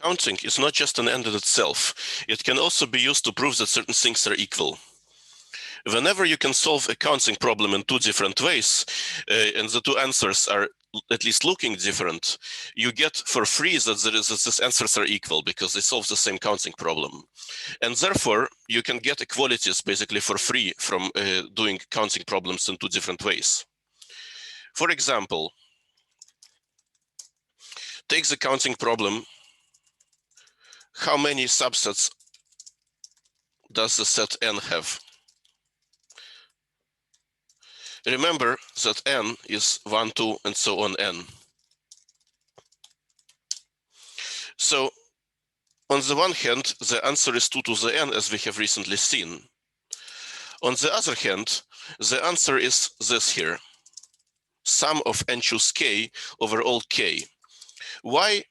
Counting is not just an end in itself. It can also be used to prove that certain things are equal. Whenever you can solve a counting problem in two different ways, and the two answers are at least looking different, you get for free that these answers are equal because they solve the same counting problem. And therefore, you can get equalities basically for free from doing counting problems in two different ways. For example, take the counting problem. How many subsets does the set n have? Remember that n is 1, 2, and so on n. So on the one hand, the answer is 2 to the n, as we have recently seen. On the other hand, the answer is this here, sum of n choose k over all k. Why?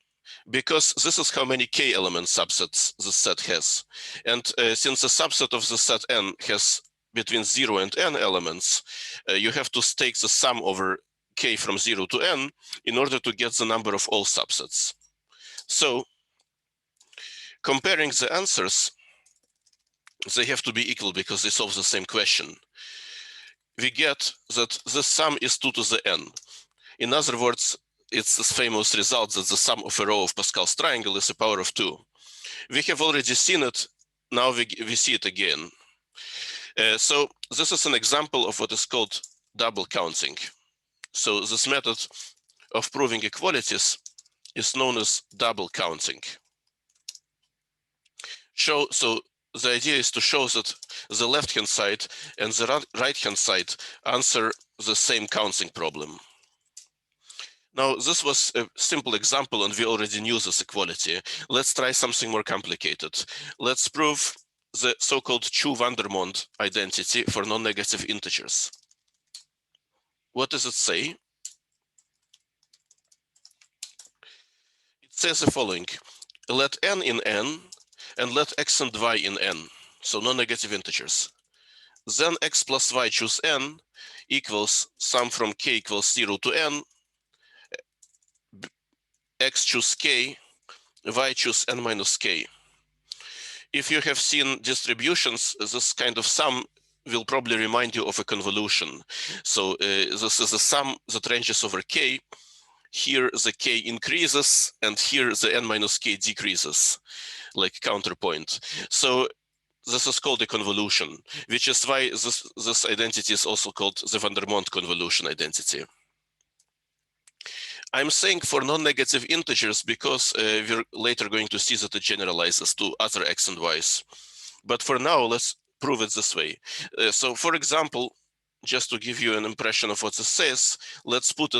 Because this is how many k element subsets the set has. And since the subset of the set n has between 0 and n elements, you have to take the sum over k from 0 to n in order to get the number of all subsets. So comparing the answers, they have to be equal because they solve the same question. We get that the sum is 2 to the n. In other words, it's this famous result that the sum of a row of Pascal's triangle is a power of 2. We have already seen it, now we see it again. So this is an example of what is called double counting. So this method of proving equalities is known as double counting. So the idea is to show that the left-hand side and the right-hand side answer the same counting problem. Now, this was a simple example, and we already knew this equality. Let's try something more complicated. Let's prove the so-called Chu Vandermonde identity for non-negative integers. What does it say? It says the following: let n in n and let x and y in n, so non-negative integers. Then x plus y choose n equals sum from k equals 0 to n, x choose k, y choose n minus k. If you have seen distributions, this kind of sum will probably remind you of a convolution. So this is a sum that ranges over k. Here the k increases, and here the n minus k decreases, like counterpoint. So this is called a convolution, which is why this identity is also called the Vandermonde convolution identity. I'm saying for non-negative integers because we're later going to see that it generalizes to other x and y's. But for now, let's prove it this way. So for example, just to give you an impression of what this says, let's put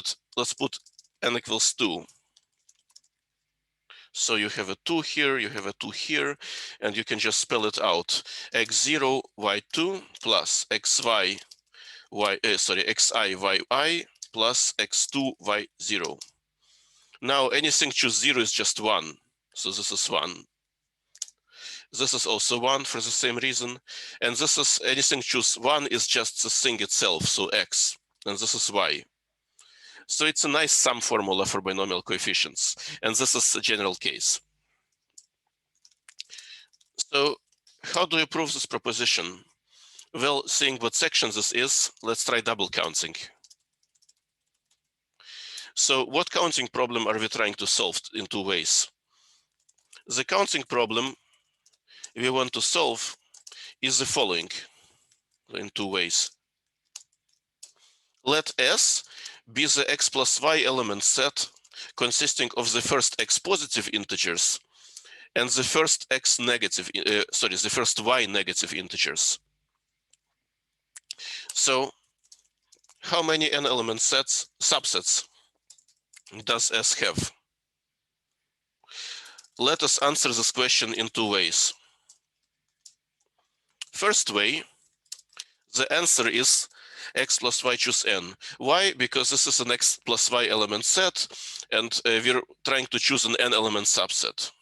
n equals 2. So you have a 2 here, you have a 2 here, and you can just spell it out. x0, y2 plus xi, yi plus x2, y0. Now anything choose 0 is just 1. So this is 1. This is also 1 for the same reason. And this is anything choose 1 is just the thing itself, so x. And this is y. So it's a nice sum formula for binomial coefficients. And this is a general case. So how do you prove this proposition? Well, seeing what section this is, let's try double counting. So what counting problem are we trying to solve in two ways? The counting problem we want to solve is the following in two ways. Let S be the x plus y element set consisting of the first x positive integers and the first x negative, the first y negative integers. So how many n element subsets does S have? Let us answer this question in two ways. First way, the answer is x plus y choose n. Why? Because this is an x plus y element set, and we're trying to choose an n element subset.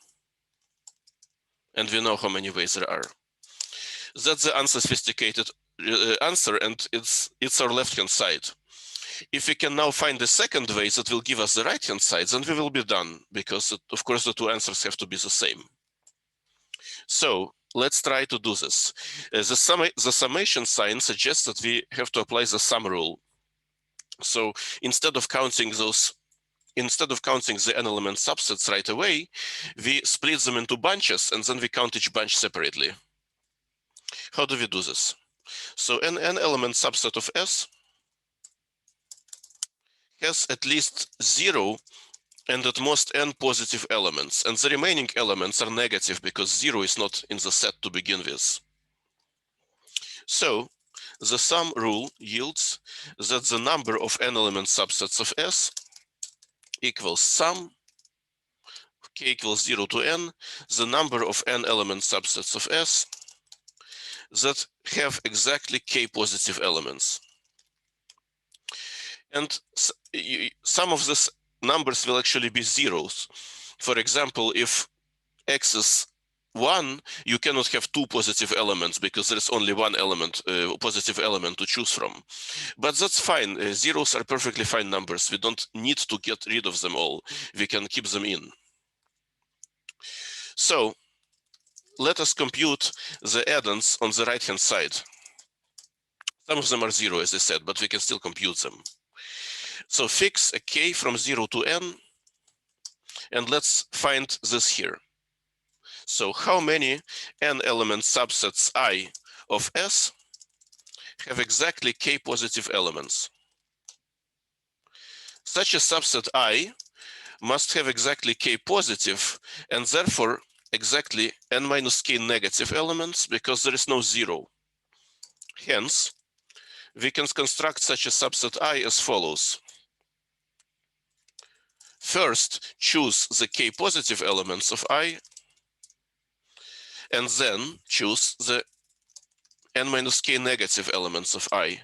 And we know how many ways there are. That's the unsophisticated answer, and it's our left-hand side. If we can now find the second way that will give us the right-hand side, then we will be done, because of course the two answers have to be the same. So let's try to do this. The summation sign suggests that we have to apply the sum rule. So instead of counting the n-element subsets right away, we split them into bunches and then we count each bunch separately. How do we do this? So an n-element subset of S has at least 0 and at most n positive elements, and the remaining elements are negative because 0 is not in the set to begin with. So the sum rule yields that the number of n-element subsets of S equals sum k equals 0 to n, the number of n-element subsets of S that have exactly k positive elements. And some of these numbers will actually be zeros. For example, if x is 1, you cannot have two positive elements because there is only one element, positive element to choose from. But that's fine. Zeros are perfectly fine numbers. We don't need to get rid of them all. We can keep them in. So let us compute the add-ons on the right-hand side. Some of them are 0, as I said, but we can still compute them. So fix a k from 0 to n, and let's find this here. So how many n-element subsets I of S have exactly k positive elements? Such a subset I must have exactly k positive and therefore exactly n minus k negative elements because there is no 0. Hence, we can construct such a subset I as follows. First, choose the k positive elements of I, and then choose the n minus k negative elements of I.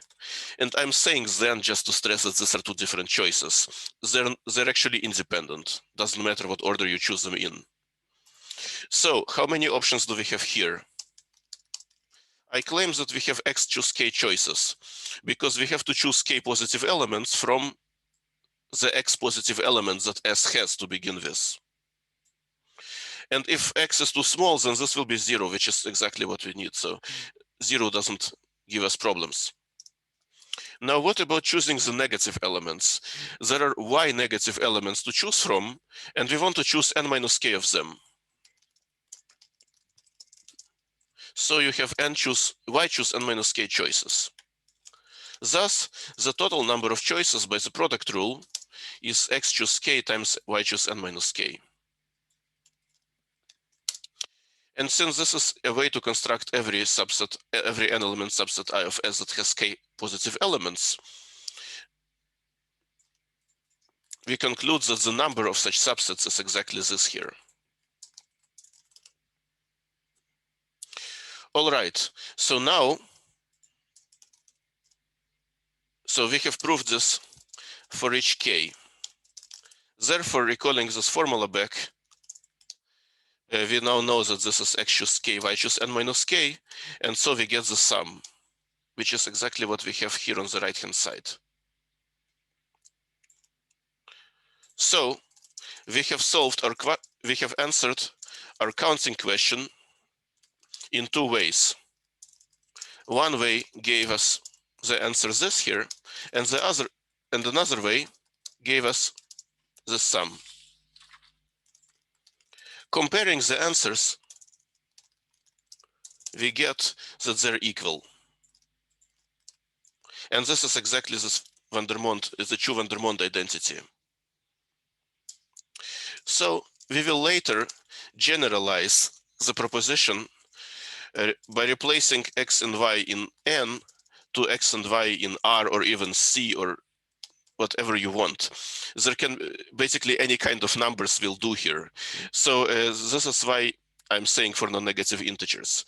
And I'm saying then just to stress that these are two different choices. They're actually independent. Doesn't matter what order you choose them in. So how many options do we have here? I claim that we have x choose k choices because we have to choose k positive elements from the x positive elements that S has to begin with. And if x is too small, then this will be 0, which is exactly what we need. So 0 doesn't give us problems. Now, what about choosing the negative elements? There are y negative elements to choose from, and we want to choose n minus k of them. So you have y choose n minus k choices. Thus, the total number of choices by the product rule is x choose k times y choose n minus k. And since this is a way to construct every n-element subset I of S that has k positive elements, we conclude that the number of such subsets is exactly this here. All right, so now, we have proved this for each k. Therefore, recalling this formula back, we now know that this is x choose k, y choose n minus k, and so we get the sum, which is exactly what we have here on the right-hand side. So we have answered our counting question in two ways. One way gave us the answer this here, and another way gave us the sum. Comparing the answers, we get that they're equal. And this is exactly this the Chu Vandermonde identity. So we will later generalize the proposition by replacing x and y in n to x and y in R or even C or whatever you want. There can basically any kind of numbers will do here. So this is why I'm saying for non-negative integers.